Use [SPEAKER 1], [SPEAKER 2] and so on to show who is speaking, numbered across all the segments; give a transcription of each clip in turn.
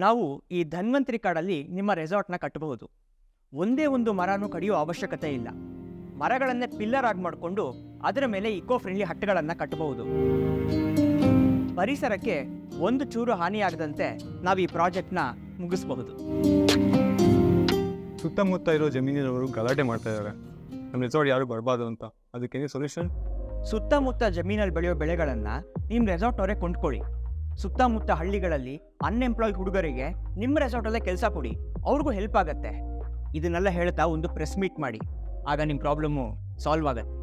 [SPEAKER 1] ನಾವು ಈ ಧನ್ವಂತರಿ ಕಾಡಲ್ಲಿ ನಿಮ್ಮ ರೆಸಾರ್ಟ್ನ ಕಟ್ಟಬಹುದು. ಒಂದೇ ಒಂದು ಮರನೂ ಕಡಿಯೋ ಅವಶ್ಯಕತೆ ಇಲ್ಲ. ಮರಗಳನ್ನೇ ಪಿಲ್ಲರ್ ಆಗಿ ಮಾಡಿಕೊಂಡು ಅದರ ಮೇಲೆ ಇಕೋ ಫ್ರೆಂಡ್ಲಿ ಹಟ್ಗಳನ್ನು ಕಟ್ಟಬಹುದು. ಪರಿಸರಕ್ಕೆ ಒಂದು ಚೂರು ಹಾನಿಯಾಗದಂತೆ ನಾವು ಈ ಪ್ರಾಜೆಕ್ಟ್ನ ಮುಗಿಸಬಹುದು.
[SPEAKER 2] ಸುತ್ತಮುತ್ತ ಇರೋ ಜಮೀನಿನವರು ಗಲಾಟೆ ಮಾಡ್ತಾ ಇದ್ದಾರೆ. ನಮ್ಮ ರೆಸಾರ್ಟ್ ಯಾರು ಬರಬಾರ್ದು ಅಂತ. ಅದಕ್ಕೇನು ಸೊಲ್ಯೂಷನ್?
[SPEAKER 1] ಸುತ್ತಮುತ್ತ ಜಮೀನಲ್ಲಿ ಬೆಳೆಯೋ ಬೆಳೆಗಳನ್ನು ನಿಮ್ಮ ರೆಸಾರ್ಟ್ನವರೇ ಕೊಂಡ್ಕೊಳ್ಳಿ. ಸುತ್ತಮುತ್ತ ಹಳ್ಳಿಗಳಲ್ಲಿ ಅನ್ಎಂಪ್ಲಾಯ್ಡ್ ಹುಡುಗರಿಗೆ ನಿಮ್ಮ ರೆಸಾರ್ಟಲ್ಲೇ ಕೆಲಸ ಕೊಡಿ, ಅವ್ರಿಗೂ ಹೆಲ್ಪ್ ಆಗತ್ತೆ. ಇದನ್ನೆಲ್ಲ ಹೇಳ್ತಾ ಒಂದು ಪ್ರೆಸ್ ಮೀಟ್ ಮಾಡಿ, ಆಗ ನಿಮ್ಮ ಪ್ರಾಬ್ಲಮ್ಮು ಸಾಲ್ವ್ ಆಗತ್ತೆ.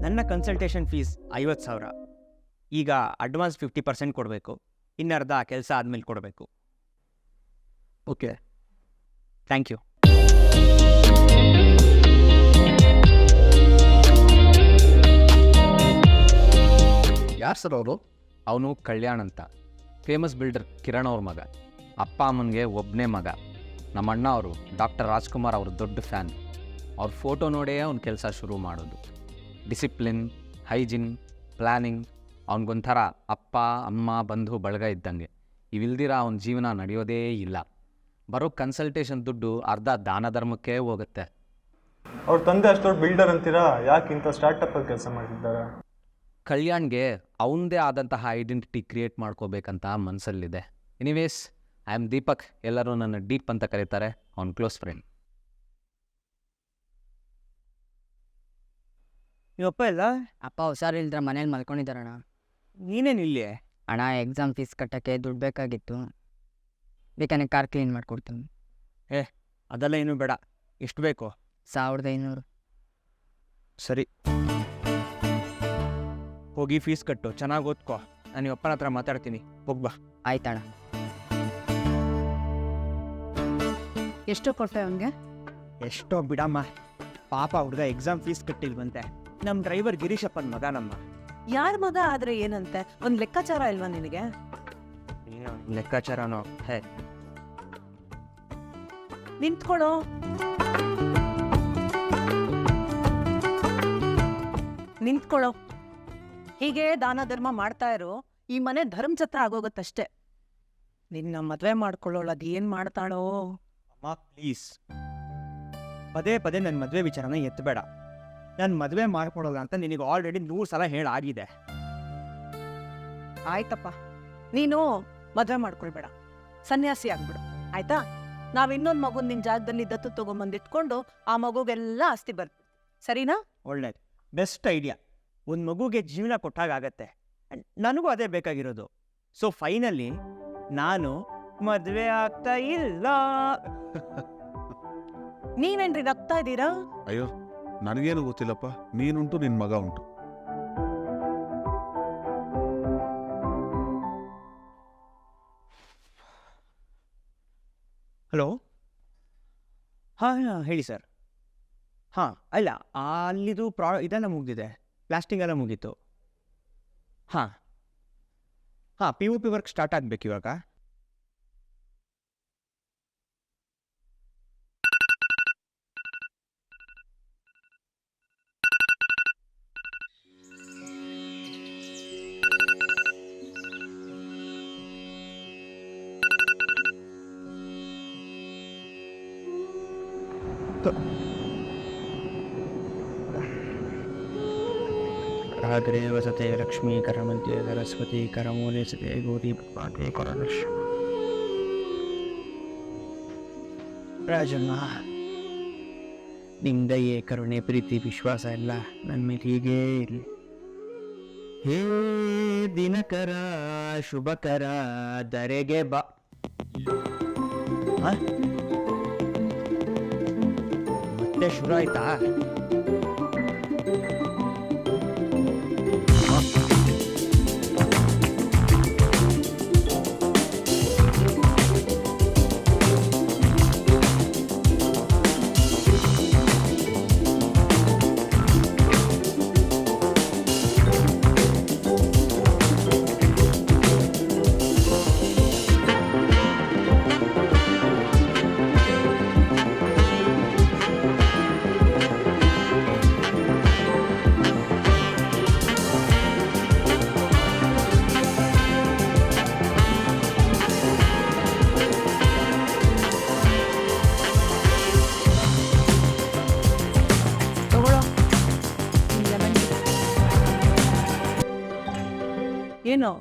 [SPEAKER 1] ನನ್ನ ಕನ್ಸಲ್ಟೇಷನ್ ಫೀಸ್ 50,000. ಈಗ ಅಡ್ವಾನ್ಸ್ 50% ಕೊಡಬೇಕು, ಇನ್ನರ್ಧ ಕೆಲಸ ಆದಮೇಲೆ ಕೊಡಬೇಕು.
[SPEAKER 2] Okay,
[SPEAKER 1] thank you.
[SPEAKER 3] ಯಾರು ಸರ್ ಅವರು?
[SPEAKER 4] ಅವನು ಕಲ್ಯಾಣ್ ಅಂತ, ಫೇಮಸ್ ಬಿಲ್ಡರ್ ಕಿರಣ್ ಅವ್ರ ಮಗ. ಅಪ್ಪ ಅಮ್ಮನಿಗೆ ಒಬ್ಬನೇ ಮಗ. ನಮ್ಮ ಅಣ್ಣ ಅವರು ಡಾಕ್ಟರ್ ರಾಜ್ಕುಮಾರ್ ಅವ್ರ ದೊಡ್ಡ ಫ್ಯಾನ್. ಅವ್ರ ಫೋಟೋ ನೋಡೇ ಅವ್ನ ಕೆಲಸ ಶುರು ಮಾಡೋದು. Discipline, hygiene, planning. ಅವನಿಗೊಂಥರ ಅಪ್ಪ ಅಮ್ಮ ಬಂಧು ಬಳಗ ಇದ್ದಂಗೆ. ಇವಿಲ್ದಿರ ಅವನ ಜೀವನ ನಡೆಯೋದೇ ಇಲ್ಲ. ಬರೋ ಕನ್ಸಲ್ಟೇಷನ್ ದುಡ್ಡು ಅರ್ಧ ದಾನ ಧರ್ಮಕ್ಕೆ ಹೋಗುತ್ತೆ.
[SPEAKER 2] ಅವ್ರ ತಂದೆ ಅಷ್ಟೊಂದು ಬಿಲ್ಡರ್ ಅಂತೀರಾ, ಯಾಕೆ ಇಂಥ ಸ್ಟಾರ್ಟಪ್ಪಲ್ಲಿ ಕೆಲಸ ಮಾಡ್ತಿದ್ದಾರೆ?
[SPEAKER 4] ಕಲ್ಯಾಣ್ಗೆ ಅವನದೇ ಆದಂತಹ ಐಡೆಂಟಿಟಿ ಕ್ರಿಯೇಟ್ ಮಾಡ್ಕೋಬೇಕಂತ ಮನಸ್ಸಲ್ಲಿದೆ. Anyways, I am Deepak. ಎಲ್ಲರೂ ನನ್ನ ಡೀಪ್ ಅಂತ ಕರೀತಾರೆ. ಅವ್ನ ಕ್ಲೋಸ್ ಫ್ರೆಂಡ್.
[SPEAKER 1] ನೀವಪ್ಪ ಇಲ್ಲ?
[SPEAKER 5] ಅಪ್ಪ ಹುಷಾರಿಲ್ದ್ರ ಮನೇಲಿ ಮಲ್ಕೊಂಡಿದ್ದಾರಣ್ಣ.
[SPEAKER 1] ನೀನೇನಿಲ್ಲಿ?
[SPEAKER 5] ಅಣ್ಣ ಎಕ್ಸಾಮ್ ಫೀಸ್ ಕಟ್ಟೋಕ್ಕೆ ದುಡ್ಡು ಬೇಕಾಗಿತ್ತು, ಬೇಕಾದ್ರೆ ಕಾರ್ ಕ್ಲೀನ್ ಮಾಡಿಕೊಡ್ತೀನಿ.
[SPEAKER 1] ಅದೆಲ್ಲ ಏನೂ ಬೇಡ. ಎಷ್ಟು ಬೇಕು?
[SPEAKER 5] 1500.
[SPEAKER 1] ಸರಿ, ಹೋಗಿ ಫೀಸ್ ಕಟ್ಟು, ಚೆನ್ನಾಗಿ ಓದ್ಕೋ. ನಾನು ನಿಮ್ಮ ಅಪ್ಪನ ಹತ್ರ ಮಾತಾಡ್ತೀನಿ. ಹೋಗ್ಬಾ.
[SPEAKER 5] ಆಯ್ತಣ್ಣ.
[SPEAKER 6] ಎಷ್ಟು ಕೊಟ್ಟೆ ಅವನಿಗೆ?
[SPEAKER 1] ಎಷ್ಟೋ ಬಿಡಮ್ಮ, ಪಾಪ ಹುಡುಗ ಎಕ್ಸಾಮ್ ಫೀಸ್ ಕಟ್ಟಿಲ್ವಂತೆ. ನಮ್ಮ ಡ್ರೈವರ್ ಗಿರೀಶಪ್ಪನ ಮಗ ನಮ್ಮ.
[SPEAKER 6] ಯಾರ ಮಗ ಆದ್ರೆ ಏನಂತೆ? ಒಂದು ಲೆಕ್ಕಾಚಾರ ಇಲ್ವಾ ನಿನಗೆ?
[SPEAKER 1] ಲೆಕ್ಕಾಚಾರನೋ? ಹೇ,
[SPEAKER 6] ನಿಂತ್ಕೊಳ್ಳೋ. ನಿಂತ್ಕೊಳ್ಳೋ. ಹೀಗೆ ದಾನ ಧರ್ಮ ಮಾಡ್ತಾ ಇರೋ, ಈ ಮನೆ ಧರ್ಮಛತ್ರ ಆಗೋಗತ್ತಷ್ಟೇ. ನಿನ್ನ ಮದುವೆ ಮಾಡ್ಕೊಳ್ಳೋಳು ಅದು ಏನು ಮಾಡ್ತಾಳೋ?
[SPEAKER 1] ಅಮ್ಮ ಪ್ಲೀಸ್, ಪದೇ ಪದೇ ನನ್ನ ಮದುವೆ ವಿಚಾರನ ಎತ್ತಬೇಡ. ನಾನು ಮದುವೆ ಮಾಡ್ಕೊಡೋಲ್ಲ ಅಂತ ನಿನಗೆ ಆಲ್ರೆಡಿ 100 ಸಲ ಹೇಳಾಗಿದೆ.
[SPEAKER 6] ಆಯ್ತಪ್ಪ, ನೀನು ಮದುವೆ ಮಾಡ್ಕೊಳ್ಬೇಡ, ಸನ್ಯಾಸಿ ಆಗ್ಬಿಡು, ಆಯ್ತಾ? ನಾವು ಇನ್ನೊಂದು ಮಗು ನಿನ್ನ ಜಾಗದಲ್ಲಿ ದತ್ತು ತಗೊಂಬಂದಿಟ್ಕೊಂಡು ಆ ಮಗುಗೆಲ್ಲ ಆಸ್ತಿ ಬರ್ತೀವಿ, ಸರಿನಾ?
[SPEAKER 1] ಒಳ್ಳೇದು, ಬೆಸ್ಟ್ ಐಡಿಯಾ. ಒಂದು ಮಗುಗೆ ಜೀವನ ಕೊಟ್ಟಾಗತ್ತೆ. ನನಗೂ ಅದೇ ಬೇಕಾಗಿರೋದು. ಸೊ ಫೈನಲಿ ನಾನು ಮದುವೆ ಆಗ್ತಾ ಇಲ್ಲ.
[SPEAKER 6] ನೀವೇನ್ರಿ ನಗ್ತಾ ಇದ್ದೀರಾ?
[SPEAKER 7] ಅಯ್ಯೋ, ನನಗೇನು ಗೊತ್ತಿಲ್ಲಪ್ಪ. ನೀನುಂಟು, ನಿನ್ನ ಮಗ ಉಂಟು.
[SPEAKER 1] ಹಲೋ, ಹಾಂ ಹೇಳಿ ಸರ್. ಹಾಂ, ಅಲ್ಲ, ಅಲ್ಲಿದು ಇದೆಲ್ಲ ಮುಗಿದಿದೆ, ಪ್ಲಾಸ್ಟಿಂಗ್ ಎಲ್ಲ ಮುಗೀತು. ಹಾಂ ಹಾಂ, POP ವರ್ಕ್ ಸ್ಟಾರ್ಟ್ ಆಗಬೇಕು ಇವಾಗ. ರಾತ್ರಿ ವಸತೆ ಲಕ್ಷ್ಮೀ ಕರಮಂತೆ ಸರಸ್ವತಿ ಕರಮೂಲೆ ಸತೆ ಗೋಧಿ ಪಾತೆ ಕರಲಕ್ಷ್ಮಿ. ರಾಜಣ್ಣ, ನಿಮ್ಮ ದಯೆ, ಕರುಣೆ, ಪ್ರೀತಿ, ವಿಶ್ವಾಸ ಎಲ್ಲ ನನ್ನ ಮೇಲೆ ಹೀಗೇ ಇರಲಿ. ಹೇ ದಿನಕರ ಶುಭಕರ ಧರೆಗೆ ಬಾ. ಮತ್ತೆ ಶುರು ಆಯ್ತಾ?
[SPEAKER 6] ಏನು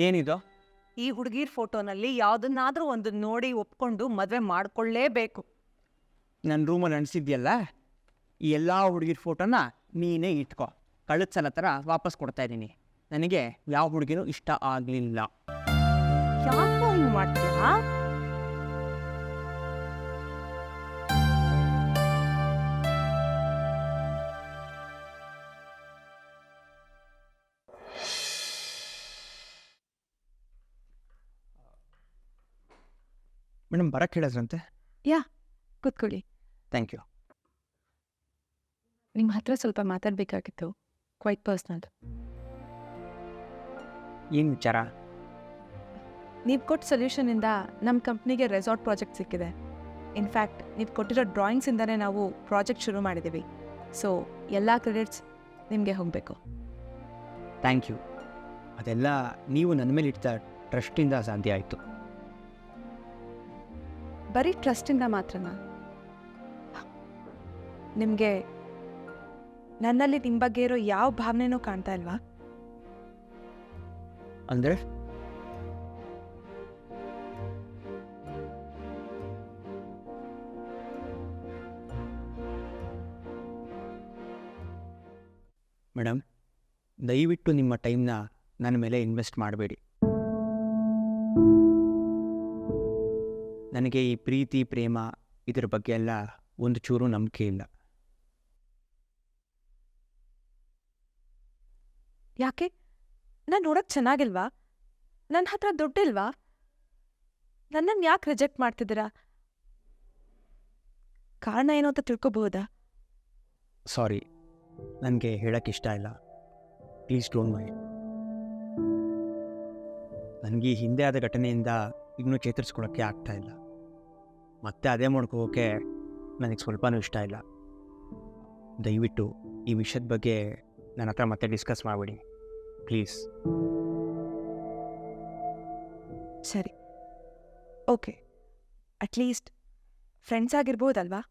[SPEAKER 1] ಏನಿದು?
[SPEAKER 6] ಈ ಹುಡುಗಿರ್ ಫೋಟೋನಲ್ಲಿ ಯಾವ್ದನ್ನಾದ್ರೂ ಒಂದು ನೋಡಿ ಒಪ್ಕೊಂಡು ಮದ್ವೆ ಮಾಡ್ಕೊಳ್ಳೇಬೇಕು.
[SPEAKER 1] ನನ್ನ ರೂಮಲ್ಲಿ ಅನಿಸಿದ್ಯಲ್ಲ, ಈ ಎಲ್ಲ ಹುಡುಗಿರ ಫೋಟೋನ ನೀನೇ ಇಟ್ಕೊ. ಕಳೆದ ಸಲ ಥರ ವಾಪಸ್ ಕೊಡ್ತಾ ಇದ್ದೀನಿ. ನನಗೆ ಯಾವ ಹುಡುಗಿನೂ ಇಷ್ಟ ಆಗಲಿಲ್ಲ.
[SPEAKER 6] ಯಾಕೋ ಹಿಂಗ್ ಮಾಡ್ತೀಯಾ?
[SPEAKER 1] ಮೇಡಮ್ ಬರಕ್ಕೆ ಹೇಳಿದ್ರಂತೆ.
[SPEAKER 8] ಕೂತ್ಕೊಳ್ಳಿ.
[SPEAKER 1] Thank you.
[SPEAKER 8] ನಿಮ್ಮ ಹತ್ರ ಸ್ವಲ್ಪ ಮಾತಾಡಬೇಕಾಗಿತ್ತು, ಕ್ವೈಟ್ ಪರ್ಸ್ನಲ್.
[SPEAKER 1] ಏನು ವಿಚಾರ?
[SPEAKER 8] ನೀವು ಕೊಟ್ಟ ಸೊಲ್ಯೂಷನಿಂದ ನಮ್ಮ ಕಂಪ್ನಿಗೆ ರೆಸಾರ್ಟ್ ಪ್ರಾಜೆಕ್ಟ್ ಸಿಕ್ಕಿದೆ. ಇನ್ಫ್ಯಾಕ್ಟ್ ನೀವು ಕೊಟ್ಟಿರೋ ಡ್ರಾಯಿಂಗ್ಸಿಂದನೇ ನಾವು ಪ್ರಾಜೆಕ್ಟ್ ಶುರು ಮಾಡಿದ್ದೀವಿ. ಸೊ ಎಲ್ಲ ಕ್ರೆಡಿಟ್ಸ್ ನಿಮಗೆ ಹೋಗಬೇಕು.
[SPEAKER 1] Thank you. ಅದೆಲ್ಲ ನೀವು ನನ್ನ ಮೇಲೆ ಇಟ್ಟ ಟ್ರಸ್ಟಿಂದ ಸಾಧ್ಯ ಆಯಿತು.
[SPEAKER 8] ಬರೀ ಟ್ರಸ್ಟಿಂದ ಮಾತ್ರನಾ? ನಿಮಗೆ ನನ್ನಲ್ಲಿ ನಿಮ್ಮ ಬಗ್ಗೆ ಇರೋ ಯಾವ ಭಾವನೆನೂ ಕಾಣ್ತಾ ಇಲ್ವಾ?
[SPEAKER 1] ಅಂದರೆ ಮೇಡಮ್, ದಯವಿಟ್ಟು ನಿಮ್ಮ ಟೈಮ್ನ ನನ್ನ ಮೇಲೆ ಇನ್ವೆಸ್ಟ್ ಮಾಡಬೇಡಿ. ನನಗೆ ಈ ಪ್ರೀತಿ ಪ್ರೇಮ ಇದ್ರ ಬಗ್ಗೆ ಎಲ್ಲ ಒಂದು ಚೂರು ನಂಬಿಕೆ ಇಲ್ಲ.
[SPEAKER 8] ಯಾಕೆ? ನಾನು ನೋಡೋಕ್ಕೆ ಚೆನ್ನಾಗಿಲ್ವಾ? ನನ್ನ ಹತ್ರ ದುಡ್ಡಿಲ್ವಾ? ನನ್ನನ್ನು ಯಾಕೆ ರಿಜೆಕ್ಟ್ ಮಾಡ್ತಿದ್ದೀರಾ? ಕಾರಣ ಏನು ಅಂತ ತಿಳ್ಕೊಬಹುದಾ?
[SPEAKER 1] ಸಾರಿ, ನನಗೆ ಹೇಳೋಕ್ಕೆ ಇಷ್ಟ ಇಲ್ಲ. Please don't mind. ನನಗೆ ಈ ಹಿಂದೆ ಆದ ಘಟನೆಯಿಂದ ಇನ್ನೂ ಚೇತರಿಸ್ಕೊಳ್ಳೋಕ್ಕೆ ಆಗ್ತಾ ಇಲ್ಲ. ಮತ್ತೆ ಅದೇ ಮಾಡ್ಕೋಕ್ಕೆ ನನಗೆ ಸ್ವಲ್ಪನೂ ಇಷ್ಟ ಇಲ್ಲ. ದಯವಿಟ್ಟು ಈ ವಿಷಯದ ಬಗ್ಗೆ ನನ್ನ ಹತ್ರ ಮತ್ತೆ ಡಿಸ್ಕಸ್ ಮಾಡಬೇಡಿ ಪ್ಲೀಸ್.
[SPEAKER 8] ಸರಿ, ಓಕೆ. ಅಟ್ಲೀಸ್ಟ್ ಫ್ರೆಂಡ್ಸ್ ಆಗಿರ್ಬೋದಲ್ವಾ?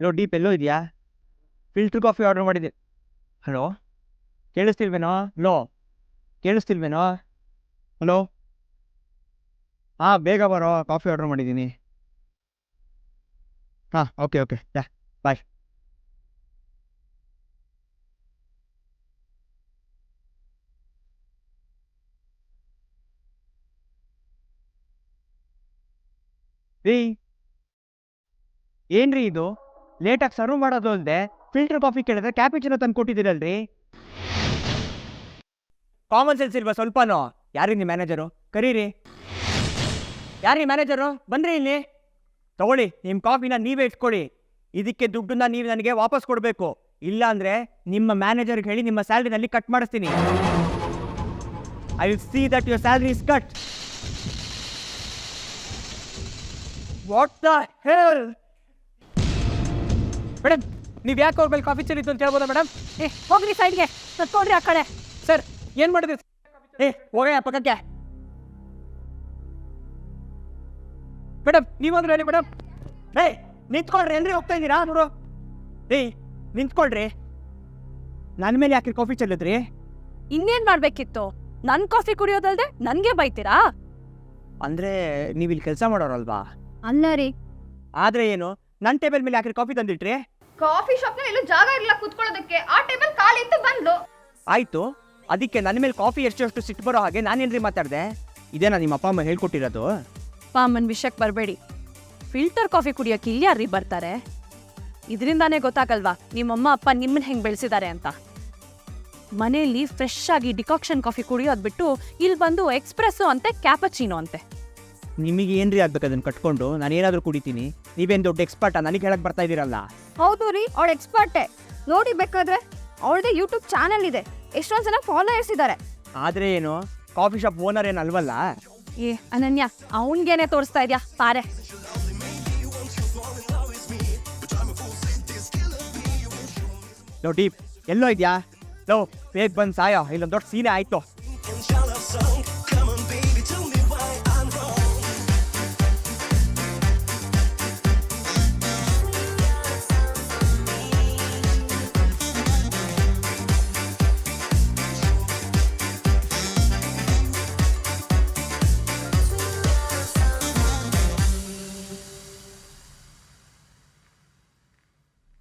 [SPEAKER 1] ಹಲೋ, ಡೀಪ್ ಎಲ್ಲೋ ಇದೆಯಾ? ಫಿಲ್ಟ್ರ್ ಕಾಫಿ ಆರ್ಡರ್ ಮಾಡಿದ್ದೆ. ಹಲೋ, ಕೇಳಿಸ್ತಿಲ್ವೇನೋ? ಹಲೋ, ಕೇಳಿಸ್ತಿಲ್ವೇನೋ? ಹಲೋ, ಹಾಂ, ಬೇಗ ಬರೋ, ಕಾಫಿ ಆರ್ಡರ್ ಮಾಡಿದ್ದೀನಿ. ಹಾಂ, ಓಕೆ ಯಾ, ಬಾಯ್. ರೀ, ಏನ್ರಿ ಇದು? ಲೇಟಾಗಿ ಸರ್ವ್ ಮಾಡೋದು ಅಲ್ಲದೆ ಫಿಲ್ಟರ್ ಕಾಫಿ ಕೇಳಿದ್ರೆ ಕ್ಯಾಪಿಚಿನೋ ತಂದು ಕೊಟ್ಟಿದ್ದೀರಲ್ರಿ. ಕಾಮನ್ ಸೆನ್ಸ್ ಇಲ್ವಾ ಸ್ವಲ್ಪನೋ? ಯಾರೀ ನಿಮ್ಮ ಮ್ಯಾನೇಜರು? ಕರೀರಿ. ಯಾರೀ ಮ್ಯಾನೇಜರು? ಬನ್ನಿರಿ ಇಲ್ಲಿ. ತಗೊಳ್ಳಿ, ನಿಮ್ಮ ಕಾಫಿನ ನೀವೇ ಇಟ್ಕೊಳ್ಳಿ. ಇದಕ್ಕೆ ದುಡ್ಡನ್ನ ನೀವು ನನಗೆ ವಾಪಸ್ ಕೊಡಬೇಕು. ಇಲ್ಲ ಅಂದರೆ ನಿಮ್ಮ ಮ್ಯಾನೇಜರ್ಗೆ ಹೇಳಿ ನಿಮ್ಮ ಸ್ಯಾಲ್ರಿನಲ್ಲಿ ಕಟ್ ಮಾಡಿಸ್ತೀನಿ. I will see that your salary is cut. What the hell? Madam, ನೀವು ಯಾಕೆ ಅವ್ರ ಮೇಲೆ ಕಾಫಿ ಚೆಲ್ಲಿತ್ತು ಅಂತ ಹೇಳ್ಬೋದಾ ಮೇಡಮ್?
[SPEAKER 6] ಹೋಗ್ರಿ ಸೈಡ್ಗೆ, ತತ್ಕೊಳ್ರಿ ಆ ಕಡೆ.
[SPEAKER 1] ಸರ್, ಏನು ಮಾಡಿದ್ರಿ? ಹೋಗಯ್ಯ ಪಕ್ಕಕ್ಕೆ. ಮೇಡಮ್, ನೀವಂದ್ರೆ ಹೇಳಿ ಮೇಡಮ್. ನಿಂತ್ಕೊಳ್ರಿ, ಏನ್ರಿ ಹೋಗ್ತಾ ಇದ್ದೀರಾ? ನೋಡು, ನಿಂತ್ಕೊಳ್ರಿ. ನನ್ನ ಮೇಲೆ ಯಾಕೆ ಕಾಫಿ ಚೆಲ್ಲಿದ್ರಿ?
[SPEAKER 8] ಇನ್ನೇನ್ ಮಾಡ್ಬೇಕಿತ್ತು? ನನ್ ಕಾಫಿ ಕುಡಿಯೋದಲ್ದೆ ನನ್ಗೆ ಬೈತೀರಾ?
[SPEAKER 1] ಅಂದರೆ ನೀವು ಇಲ್ಲಿ ಕೆಲಸ ಮಾಡೋರಲ್ವಾ?
[SPEAKER 9] ಅಲ್ಲ ರೀ,
[SPEAKER 1] ಆದರೆ ಏನು, ನನ್ನ ಟೇಬಲ್ ಮೇಲೆ ಯಾಕೆ ಕಾಫಿ ತಂದಿಟ್ರಿ?
[SPEAKER 9] ಕಾಫಿ ಶಾಪ್ನಲ್ಲಿ ಎಲ್ಲೂ ಜಾಗ ಇರಲಿಲ್ಲ ಕುತ್ಕೊಳ್ಳೋದಕ್ಕೆ, ಆ ಟೇಬಲ್ ಖಾಲಿ ಇತ್ತು ಬಂದು.
[SPEAKER 1] ಆಯಿತು, ಅದಕ್ಕೆ ನನ್ನ ಮೇಲೆ ಕಾಫಿ ಎಷ್ಟು ಸಿಟ್ಟು ಬರೋ ಹಾಗೆ ನಾನೇನ್ರಿ ಮಾತಾಡಿದೆ? ಇದೇನಾ ನಿಮ್ಮ ಅಪ್ಪ ಅಮ್ಮ ಹೇಳ್ಕೊಟ್ಟಿರೋದು?
[SPEAKER 8] ಅಮ್ಮನ ವಿಷಯಕ್ಕೆ ಬರಬೇಡಿ. ಫಿಲ್ಟರ್ ಕಾಫಿ ಕುಡಿಯೋಕೆ ಇಲ್ಲಿ ಯಾರೀ ಬರ್ತಾರೆ? ಇದರಿಂದಾನೇ ಗೊತ್ತಾಗಲ್ವಾ ನಿಮ್ಮಮ್ಮ ಅಪ್ಪ ನಿಮ್ಮನ್ನ ಹೆಂಗೆ ಬೆಳೆಸಿದ್ದಾರೆ ಅಂತ. ಮನೆಯಲ್ಲಿ ಫ್ರೆಶ್ ಆಗಿ ಡಿಕಾಕ್ಷನ್ ಕಾಫಿ ಕುಡಿಯೋದು ಬಿಟ್ಟು ಇಲ್ಲಿ ಬಂದು ಎಕ್ಸ್ಪ್ರೆಸ್ಸು ಅಂತೆ, ಕ್ಯಾಪಚಿನೋ ಅಂತೆ.
[SPEAKER 1] ನಿಮಗೆ ಏನ್ರಿ ಆಗ್ಬೇಕು ಅದನ್ನು ಕಟ್ಕೊಂಡು ನಾನು ಏನಾದರೂ ಕುಡಿತೀನಿ? ನೀವೇನು ದೊಡ್ಡ ಎಕ್ಸ್ಪರ್ಟಾ? ನನಗೆ ಹೇಳಕ್ಕೆ ಬರ್ತಾ ಇದ್ದೀರಲ್ಲ.
[SPEAKER 9] ಹೌದು ರೀ, ಅವಳು ಎಕ್ಸ್ಪರ್ಟೇ. ನೋಡಿ ಬೇಕಾದ್ರೆ ಅವಳದೇ ಯೂಟ್ಯೂಬ್ ಚಾನೆಲ್ ಇದೆ, ಎಷ್ಟೊಂದು ಜನ ಫಾಲೋಯರ್ಸ್ ಇದ್ದಾರೆ.
[SPEAKER 1] ಆದರೆ ಏನು, ಕಾಫಿ ಶಾಪ್ ಓನರ್ ಏನು ಅಲ್ವಲ್ಲ?
[SPEAKER 8] ಏ ಅನನ್ಯ, ಅವನ್ಗೇನೆ ತೋರಿಸ್ತಾ ಇದೆಯಾ ಪಾರೆ?
[SPEAKER 1] ಲೋ ಡೀಪ್ ಎಲ್ಲೋ ಇದೆಯಾ ಲೋ ಬೇಗ ಬಂದು ಸಾಯೋ ಇಲ್ಲೊಂದು ದೊಡ್ಡ ಸೀನೆ ಆಯಿತು